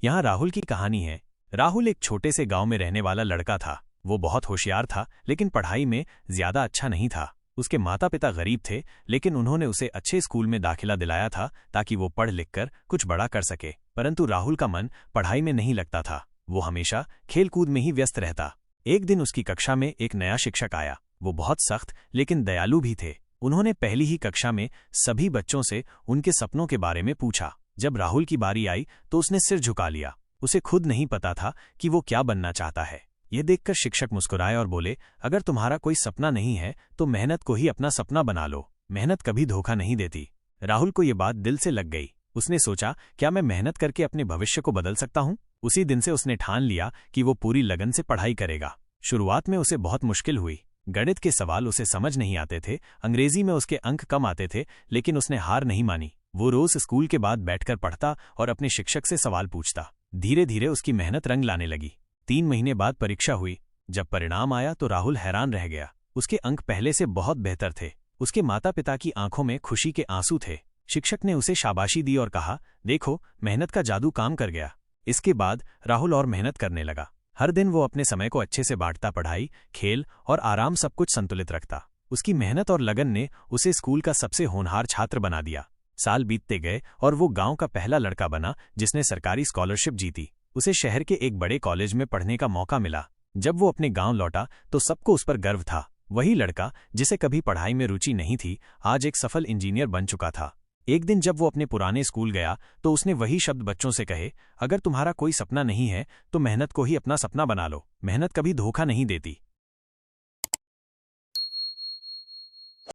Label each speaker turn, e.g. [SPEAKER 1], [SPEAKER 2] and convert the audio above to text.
[SPEAKER 1] यहाँ राहुल की कहानी है। राहुल एक छोटे से गांव में रहने वाला लड़का था। वो बहुत होशियार था, लेकिन पढ़ाई में ज्यादा अच्छा नहीं था। उसके माता पिता गरीब थे, लेकिन उन्होंने उसे अच्छे स्कूल में दाखिला दिलाया था ताकि वो पढ़ लिख कर कुछ बड़ा कर सके। परंतु राहुल का मन पढ़ाई में नहीं लगता था। वो हमेशा खेलकूद में ही व्यस्त रहता। एक दिन उसकी कक्षा में एक नया शिक्षक आया। वो बहुत सख्त लेकिन दयालु भी थे। उन्होंने पहली ही कक्षा में सभी बच्चों से उनके सपनों के बारे में पूछा। जब राहुल की बारी आई तो उसने सिर झुका लिया। उसे खुद नहीं पता था कि वो क्या बनना चाहता है। ये देखकर शिक्षक मुस्कुराए और बोले, अगर तुम्हारा कोई सपना नहीं है तो मेहनत को ही अपना सपना बना लो। मेहनत कभी धोखा नहीं देती। राहुल को ये बात दिल से लग गई। उसने सोचा, क्या मैं मेहनत करके अपने भविष्य को बदल सकता हूँ? उसी दिन से उसने ठान लिया कि वो पूरी लगन से पढ़ाई करेगा। शुरुआत में उसे बहुत मुश्किल हुई। गणित के सवाल उसे समझ नहीं आते थे, अंग्रेजी में उसके अंक कम आते थे, लेकिन उसने हार नहीं मानी। वो रोज स्कूल के बाद बैठकर पढ़ता और अपने शिक्षक से सवाल पूछता। धीरे धीरे उसकी मेहनत रंग लाने लगी। 3 महीने बाद परीक्षा हुई। जब परिणाम आया तो राहुल हैरान रह गया। उसके अंक पहले से बहुत बेहतर थे। उसके माता पिता की आंखों में खुशी के आंसू थे। शिक्षक ने उसे शाबाशी दी और कहा, देखो, मेहनत का जादू काम कर गया। इसके बाद राहुल और मेहनत करने लगा। हर दिन वो अपने समय को अच्छे से बांटता, पढ़ाई, खेल और आराम सब कुछ संतुलित रखता। उसकी मेहनत और लगन ने उसे स्कूल का सबसे होनहार छात्र बना दिया। साल बीतते गए और वो गांव का पहला लड़का बना जिसने सरकारी स्कॉलरशिप जीती। उसे शहर के एक बड़े कॉलेज में पढ़ने का मौका मिला। जब वो अपने गांव लौटा तो सबको उस पर गर्व था। वही लड़का जिसे कभी पढ़ाई में रुचि नहीं थी, आज एक सफल इंजीनियर बन चुका था। एक दिन जब वो अपने पुराने स्कूल गया तो उसने वही शब्द बच्चों से कहे, अगर तुम्हारा कोई सपना नहीं है तो मेहनत को ही अपना सपना बना लो। मेहनत कभी धोखा नहीं देती।